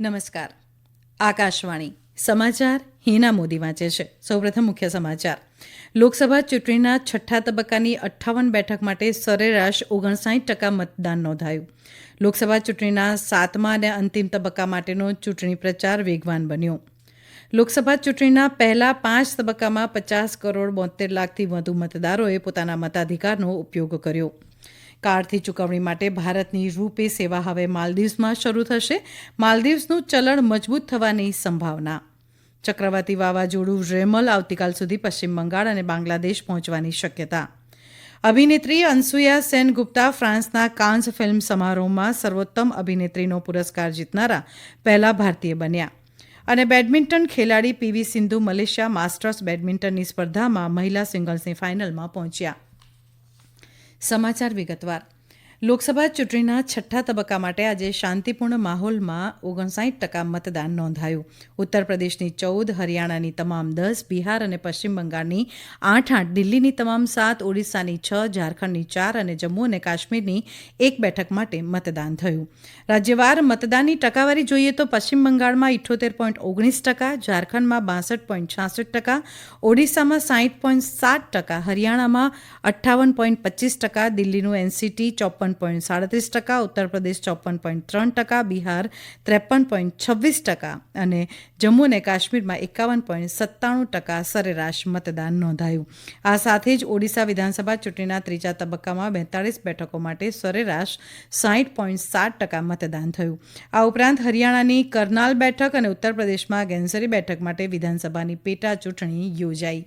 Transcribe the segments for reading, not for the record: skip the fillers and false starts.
નમસ્કાર. આકાશવાણી સમાચાર હિના મોદી વાંચે છે. સૌપ્રથમ મુખ્ય સમાચાર. લોકસભા ચૂંટણીના છઠ્ઠા તબક્કાની 58 બેઠક માટે સરેરાશ 59% મતદાન નોંધાયું. લોકસભા ચૂંટણીના સાતમા અને અંતિમ તબક્કા માટેનો ચૂંટણી પ્રચાર વેગવાન બન્યો. લોકસભા ચૂંટણીના પહેલા 5 તબક્કામાં 50 કરોડ 72 લાખથી વધુ મતદારોએ પોતાના મતાધિકારનો ઉપયોગ કર્યો. કાર્ડથી ચૂકવણી માટે ભારતની રૂપે સેવા હવે માલદીવ્સમાં શરૂ થશે. માલદીવ્સનું ચલણ મજબૂત થવાની સંભાવના. ચક્રવાતી વાવાઝોડું રેમલ આવતીકાલ સુધી પશ્ચિમ બંગાળ અને બાંગ્લાદેશ પહોંચવાની શક્યતા. અભિનેત્રી અનસુયા સેન ગુપ્તા ફ્રાન્સના કાન્સ ફિલ્મ સમારોહમાં સર્વોત્તમ અભિનેત્રીનો પુરસ્કાર જીતનારા પહેલા ભારતીય બન્યા. અને બેડમિન્ટન ખેલાડી પીવી સિંધુ મલેશિયા માસ્ટર્સ બેડમિન્ટનની સ્પર્ધામાં મહિલા સિંગલ્સની ફાઇનલમાં પહોંચ્યા. સમાચાર વિગતવાર. લોકસભા ચૂંટણીના છઠ્ઠા તબક્કા માટે આજે શાંતિપૂર્ણ માહોલમાં 59% મતદાન નોંધાયું. ઉત્તર પ્રદેશની 14, હરિયાણાની તમામ 10, બિહાર અને પશ્ચિમ બંગાળની 8, દિલ્હીની તમામ 7, ઓડિશાની 6, ઝારખંડની 4 અને જમ્મુ અને કાશ્મીરની 1 બેઠક માટે મતદાન થયું. રાજ્યવાર મતદાનની ટકાવારી જોઈએ તો પશ્ચિમ બંગાળમાં 78.19%, ઝારખંડમાં 62.66%, ઓડિશામાં 60.7%, હરિયાણામાં 58.25%, દિલ્હીનું એનસીટી 54.37%, ઉત્તર પ્રદેશ 54.3%, બિહાર 53.26% અને જમ્મુ અને કાશ્મીરમાં 51.97% સરેરાશ મતદાન નોંધાયું. આ સાથે જ ઓડિશા વિધાનસભા ચૂંટણીના ત્રીજા તબક્કામાં 42 બેઠકો માટે સરેરાશ 60.7% મતદાન થયું. આ ઉપરાંત હરિયાણાની કરનાલ બેઠક અને ઉત્તર પ્રદેશમાં ગેન્સરી બેઠક માટે વિધાનસભાની પેટા ચૂંટણી યોજાઈ.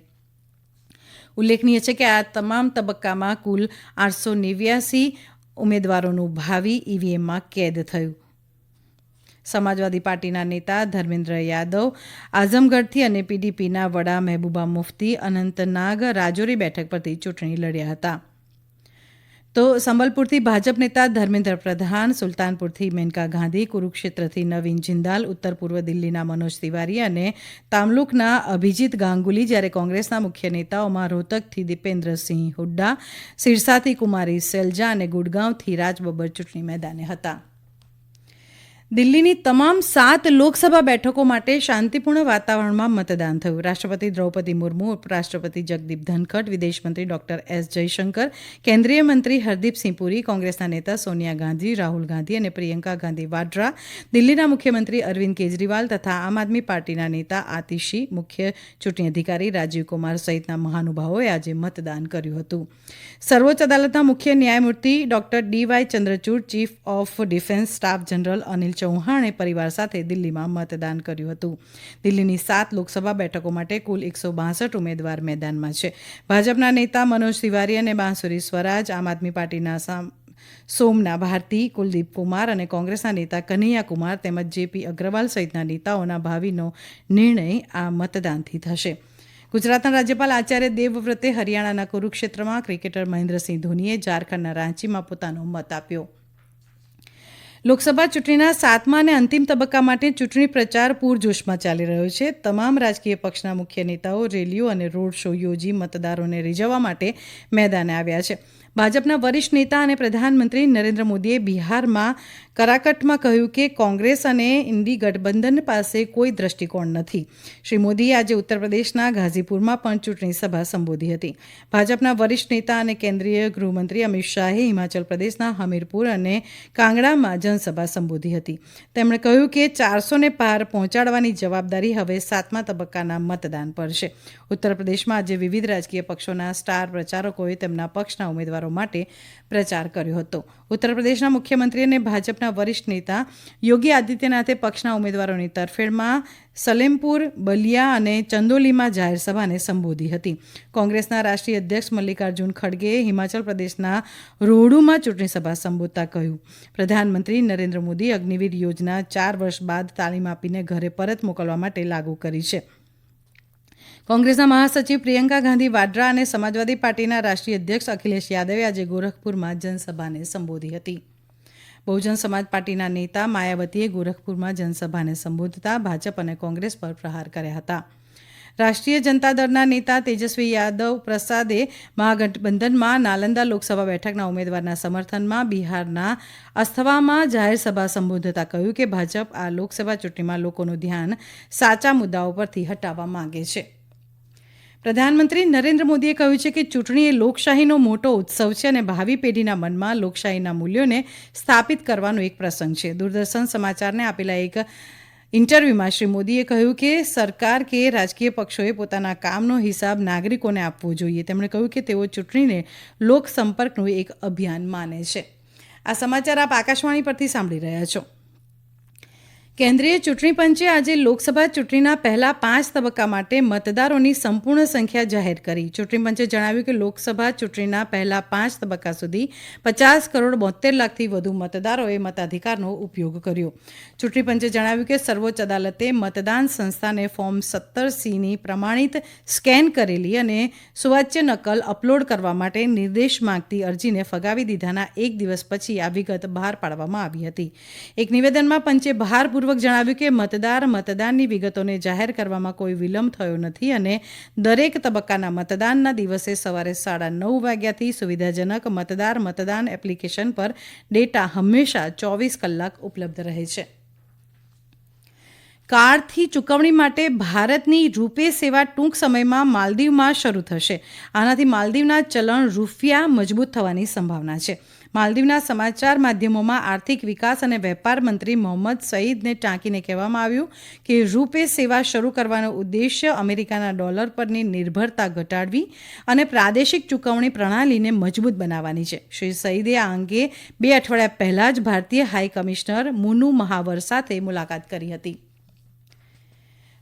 ઉલ્લેખનીય છે કે આ તમામ તબક્કામાં કુલ 889 ઉમેદવારોનું ભાવિ ઈવીએમમાં કેદ થયું. સમાજવાદી પાર્ટીના નેતા ધર્મેન્દ્ર યાદવ આઝમગઢથી અને પીડીપીના વડા મહેબૂબા મુફ્તી અનંતનાગ રાજૌરી બેઠક પરથી ચૂંટણી લડ્યા હતા. તો સંબલપુરથી ભાજપ નેતા ધર્મેન્દ્ર પ્રધાન, સુલતાનપુરથી મેનકા ગાંધી, કુરુક્ષેત્રથી નવીન જિંદાલ, ઉત્તર પૂર્વ દિલ્હીના મનોજ તિવારી અને તામલુકના અભિજીત ગાંગુલી, જ્યારે કોંગ્રેસના મુખ્ય નેતાઓમાં રોહતકથી દીપેન્દ્રસિંહ હુડ્ડા, સિરસાથી કુમારી સેલજા અને ગુડગાંવથી રાજબબ્બર ચૂંટણી મેદાને હતા. દિલ્હીની તમામ 7 લોકસભા બેઠકો માટે શાંતિપૂર્ણ વાતાવરણમાં મતદાન થયું. રાષ્ટ્રપતિ દ્રૌપદી મુર્મુ, ઉપરાષ્ટ્રપતિ જગદીપ ધનખડ, વિદેશમંત્રી ડોક્ટર એસ જયશંકર, કેન્દ્રીય મંત્રી હરદીપસિંહ પુરી, કોંગ્રેસના નેતા સોનિયા ગાંધી, રાહુલ ગાંધી અને પ્રિયંકા ગાંધી વાડ્રા, દિલ્હીના મુખ્યમંત્રી અરવિંદ કેજરીવાલ તથા આમ આદમી પાર્ટીના નેતા આતિશી, મુખ્ય ચૂંટણી અધિકારી રાજીવ કુમાર સહિતના મહાનુભાવોએ આજે મતદાન કર્યું હતું. સર્વોચ્ચ અદાલતના મુખ્ય ન્યાયમૂર્તિ doctor D Y Chandrachud, chief of defence staff general Anil ચૌહાણે પરિવાર સાથે દિલ્હીમાં મતદાન કર્યું હતું. દિલ્હીની 7 લોકસભા બેઠકો માટે કુલ 162 ઉમેદવાર મેદાનમાં છે. ભાજપના નેતા મનોજ તિવારી અને બાંસુરી સ્વરાજ, આમ આદમી પાર્ટીના સોમના ભારતી, કુલદીપ કુમાર અને કોંગ્રેસના નેતા કન્હૈયા કુમાર તેમજ જેપી અગ્રવાલ સહિતના નેતાઓના ભાવિનો નિર્ણય આ મતદાનથી થશે. ગુજરાતના રાજ્યપાલ આચાર્ય દેવવ્રતે હરિયાણાના કુરુક્ષેત્રમાં, ક્રિકેટર મહેન્દ્રસિંહ ધોનીએ ઝારખંડના રાંચીમાં પોતાનો મત આપ્યો. લોકસભા ચૂંટણીના સાતમા અને અંતિમ તબક્કા માટે ચૂંટણી પ્રચાર પૂરજોશમાં ચાલી રહ્યો છે. તમામ રાજકીય પક્ષના મુખ્ય નેતાઓ રેલીઓ અને રોડ શો યોજી મતદારોને રીઝવવા માટે મેદાને આવ્યા છે. ભાજપના વરિષ્ઠ નેતા અને પ્રધાનમંત્રી નરેન્દ્ર મોદીએ બિહારમાં કરાકટમાં કહ્યું કે કોંગ્રેસ અને ઇન્ડી ગઠબંધન પાસે કોઈ દ્રષ્ટિકોણ નથી. શ્રી મોદીએ આજે ઉત્તર પ્રદેશના ગાઝીપુરમાં પણ ચૂંટણી સભા સંબોધી હતી. ભાજપના વરિષ્ઠ નેતા અને કેન્દ્રીય ગૃહમંત્રી અમિત શાહે હિમાચલ પ્રદેશના હમીરપુર અને કાંગડામાં જનસભા સંબોધી હતી. તેમણે કહ્યું કે 400ને પાર પહોંચાડવાની જવાબદારી હવે 7મા તબક્કાના મતદાન પર છે. ઉત્તર પ્રદેશમાં આજે વિવિધ રાજકીય પક્ષોના સ્ટાર પ્રચારકોએ તેમના પક્ષના ઉમેદવારો માટે પ્રચાર કર્યો હતો. ઉત્તર પ્રદેશના મુખ્યમંત્રી અને ભાજપના વરિષ્ઠ નેતા યોગી આદિત્યનાથે પક્ષના ઉમેદવારોની તરફેણમાં સલેમપુર, બલિયા અને ચંદોલીમાં જાહેર સભાને સંબોધી હતી. કોંગ્રેસના રાષ્ટ્રીય અધ્યક્ષ મલ્લિકાર્જુન ખડગેએ હિમાચલ પ્રદેશના રોહડુમાં ચૂંટણી સભા સંબોધતા કહ્યું, પ્રધાનમંત્રી નરેન્દ્ર મોદી અગ્નિવીર યોજના 4 વર્ષ બાદ તાલીમ આપીને ઘરે પરત મોકલવા માટે લાગુ કરી છે. કોંગ્રેસના મહાસચિવ પ્રિયંકા ગાંધી વાડ્રા અને સમાજવાદી પાર્ટીના રાષ્ટ્રીય અધ્યક્ષ અખિલેશ યાદવે આજે ગોરખપુરમાં જનસભાને સંબોધી હતી. બહુજન સમાજ પાર્ટીના નેતા માયાવતીએ ગોરખપુરમાં જનસભાને સંબોધતા ભાજપ અને કોંગ્રેસ પર પ્રહાર કર્યા હતા. રાષ્ટ્રીય જનતા દળના નેતા તેજસ્વી યાદવ પ્રસાદે મહાગઠબંધનમાં નાલંદા લોકસભા બેઠકના ઉમેદવારના સમર્થનમાં બિહારના અસ્થવામાં જાહેર સભા સંબોધતા કહ્યું કે ભાજપ આ લોકસભા ચૂંટણીમાં લોકોનું ધ્યાન સાચા મુદ્દાઓ પરથી હટાવવા માંગે છે. પ્રધાનમંત્રી નરેન્દ્ર મોદીએ કહ્યું છે કે ચૂંટણી એ લોકશાહીનો મોટો ઉત્સવ છે અને ભાવિ પેઢીના મનમાં લોકશાહીના મૂલ્યોને સ્થાપિત કરવાનો એક પ્રસંગ છે. દૂરદર્શન સમાચારને આપેલા એક ઇન્ટરવ્યૂમાં શ્રી મોદીએ કહ્યું કે સરકાર કે રાજકીય પક્ષોએ પોતાના કામનો હિસાબ નાગરિકોને આપવો જોઈએ. તેમણે કહ્યું કે તેઓ ચૂંટણીને લોકસંપર્કનું એક અભિયાન માને છે. આ સમાચાર આપ આકાશવાણી પરથી સાંભળી રહ્યા છો. કેન્દ્રીય ચૂંટણી પંચે આજે લોકસભા ચૂંટણીના પહેલા 5 તબક્કા માટે મતદારોની સંપૂર્ણ સંખ્યા જાહેર કરી. ચૂંટણી પંચે જણાવ્યું કે લોકસભા ચૂંટણીના પહેલા 5 તબક્કા સુધી 50 કરોડ 72 લાખથી વધુ મતદારોએ મતાધિકારનો ઉપયોગ કર્યો. ચૂંટણી પંચે જણાવ્યું કે સર્વોચ્ચ અદાલતે મતદાન સંસ્થાને ફોર્મ 17(c)ની પ્રમાણિત સ્કેન કરેલી અને સુવાચ્ય નકલ અપલોડ કરવા માટે નિર્દેશ માંગતી અરજીને ફગાવી દીધાના એક દિવસ પછી આ વિગત બહાર પાડવામાં આવી હતી. એક નિવેદનમાં પંચે ભારપૂર્વક જણાવ્યું કે મતદાનની વિગતોને જાહેર કરવામાં કોઈ વિલંબ થયો નથી અને દરેક તબક્કાના મતદાનના દિવસે સવારે 9:30 વાગ્યાથી સુવિધાજનક મતદાન એપ્લિકેશન પર ડેટા હંમેશા 24 કલાક ઉપલબ્ધ રહે છે. કાર્ડથી ચૂકવણી માટે ભારતની રૂપે સેવા ટૂંક સમયમાં માલદીવમાં શરૂ થશે. આનાથી માલદીવના ચલણ રૂપિયા મજબૂત થવાની સંભાવના છે. માલદીવના સમાચાર માધ્યમોમાં આર્થિક વિકાસ અને વેપાર મંત્રી મોહમ્મદ સઈદને ટાંકીને કહેવામાં આવ્યું કે રૂપે સેવા શરૂ કરવાનો ઉદ્દેશ્ય અમેરિકાના ડોલર પરની નિર્ભરતા ઘટાડવી અને પ્રાદેશિક ચૂકવણી પ્રણાલીને મજબૂત બનાવવાની છે. શ્રી સઈદે આ અંગે 2 અઠવાડિયા પહેલાં જ ભારતીય હાઈ કમિશનર મુનુ મહાવર સાથે મુલાકાત કરી હતી.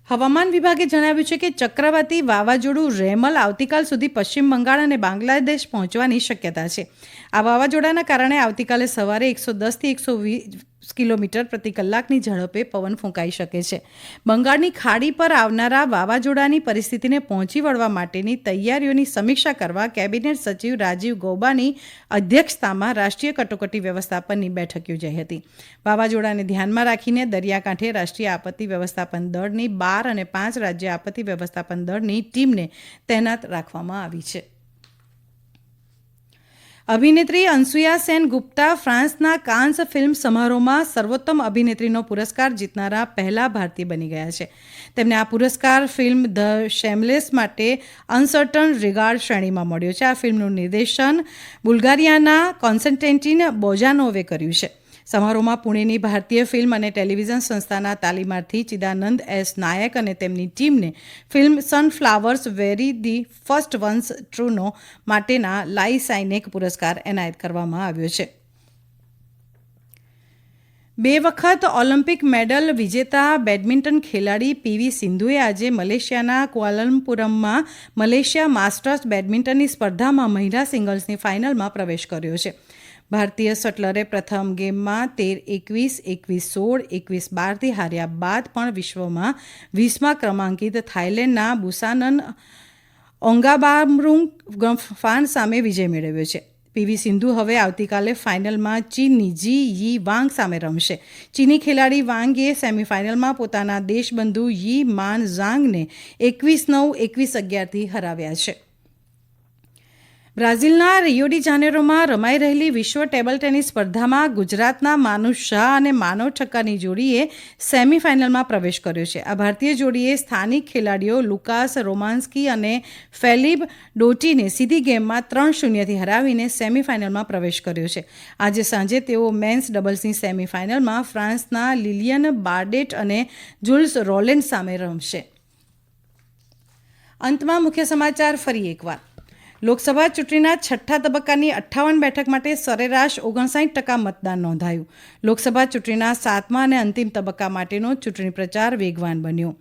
હવામાન વિભાગે જણાવ્યું છે કે ચક્રવાતી વાવાઝોડું રેમલ આવતીકાલ સુધી પશ્ચિમ બંગાળ અને બાંગ્લાદેશ પહોંચવાની શક્યતા છે. આ વાવાઝોડાના કારણે આવતીકાલે સવારે 110થી 120 કિલોમીટર પ્રતિ કલાકની ઝડપે પવન ફૂંકાઈ શકે છે. બંગાળની ખાડી પર આવનારા વાવાઝોડાની પરિસ્થિતિને પહોંચી વળવા માટેની તૈયારીઓની સમીક્ષા કરવા કેબિનેટ સચિવ રાજીવ ગૌબાની અધ્યક્ષતામાં રાષ્ટ્રીય કટોકટી વ્યવસ્થાપનની બેઠક યોજાઈ હતી. વાવાઝોડાને ધ્યાનમાં રાખીને દરિયાકાંઠે રાષ્ટ્રીય આપત્તિ વ્યવસ્થાપન દળની 12 અને 5 રાજ્ય આપત્તિ વ્યવસ્થાપન દળની ટીમને તૈનાત રાખવામાં આવી છે. અભિનેત્રી અનસુયા સેન ગુપ્તા ફ્રાન્સના કાન્સ ફિલ્મ સમારોહમાં સર્વોત્તમ અભિનેત્રીનો પુરસ્કાર જીતનારા પહેલા ભારતીય બની ગયા છે. તેમને આ પુરસ્કાર ફિલ્મ ધ શેમલેસ માટે અનસર્ટન રિગાર્ડ શ્રેણીમાં મળ્યો છે. આ ફિલ્મનું નિર્દેશન બુલ્ગારિયાના કોન્સ્ટન્ટિન બોજાનોવે કર્યું છે. સમારોહમાં પુણેની ભારતીય ફિલ્મ અને ટેલિવિઝન સંસ્થાના તાલીમાર્થી ચિદાનંદ એસ નાયક અને તેમની ટીમને film sunflowers were the first ones to know માટેના લાઈ સાઇનેક પુરસ્કાર એનાયત કરવામાં આવ્યો છે. 2 વખત ઓલિમ્પિક મેડલ વિજેતા બેડમિન્ટન ખેલાડી પીવી સિંધુએ આજે મલેશિયાના ક્વાલાલંપુરમાં મલેશિયા માસ્ટર્સ બેડમિન્ટનની સ્પર્ધામાં મહિલા સિંગલ્સની ફાઇનલમાં પ્રવેશ કર્યો છે. ભારતીય શટલરે પ્રથમ ગેમમાં 13-21, 21-16, 21-12થી હાર્યા બાદ પણ વિશ્વમાં 20મા ક્રમાંકિત થાઇલેન્ડના બુસાનન ઓંગાબામરુંગ ગફાન સામે વિજય મેળવ્યો છે. પીવી સિંધુ હવે આવતીકાલે ફાઇનલમાં ચીનની જી યી વાંગ સામે રમશે. ચીની ખેલાડી વાંગે સેમીફાઇનલમાં પોતાના દેશબંધુ યી માન ઝાંગને 21-9, 21-11થી હરાવ્યા છે. બ્રાઝિલના રિયો ડી જાનેરોમાં રમાઈ રહેલી વિશ્વ ટેબલ ટેનિસ સ્પર્ધામાં ગુજરાતના માનુષ શાહ અને માનવ ઠક્કરની જોડીએ સેમીફાઇનલમાં પ્રવેશ કર્યો છે. આ ભારતીય જોડીએ સ્થાનિક ખેલાડીઓ લુકાસ રોમાન્સ્કી અને ફેલિપ ડોટીને સીધી ગેમમાં 3-0થી હરાવીને સેમીફાઇનલમાં પ્રવેશ કર્યો છે. આજે સાંજે તેઓ મેન્સ ડબલ્સની સેમીફાઇનલમાં ફ્રાન્સના લિલિયન બાર્ડેટ અને જુલ્સ રોલેન્ડ સામે રમશે. અંતમાં મુખ્ય સમાચાર ફરી એકવાર. લોકસભા ચૂંટણીના 6થા તબક્કાની 58 બેઠક માટે સરેરાશ 59% મતદાન નોંધાયું. લોકસભા ચૂંટણીના 7મા અને અંતિમ તબક્કા માટેનો ચૂંટણી પ્રચાર વેગવાન બન્યો.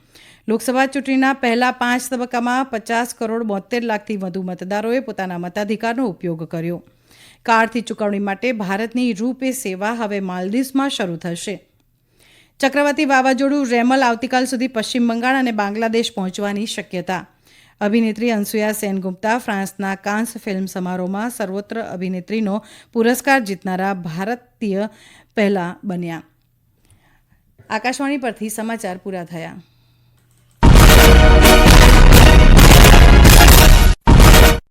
લોકસભા ચૂંટણીના પહેલા 5 તબક્કામાં 50 કરોડ 72 લાખથી વધુ મતદારોએ પોતાના મતાધિકારનો ઉપયોગ કર્યો. કાર્ડથી ચૂકવણી માટે ભારતની રૂપે સેવા હવે માલદીવ્સમાં શરૂ થશે. ચક્રવાતી વાવાઝોડું રેમલ આવતીકાલ સુધી પશ્ચિમ બંગાળ અને બાંગ્લાદેશ પહોંચવાની શક્યતા. અભિનેત્રી અનસુયા સેન ગુપ્તા ફ્રાન્સના કાન્સ ફિલ્મ સમારોહમાં સર્વોત્તમ અભિનેત્રીનો પુરસ્કાર જીતનારા ભારતીય પહેલા બન્યા. આકાશવાણી પરથી સમાચાર પૂરા થયા.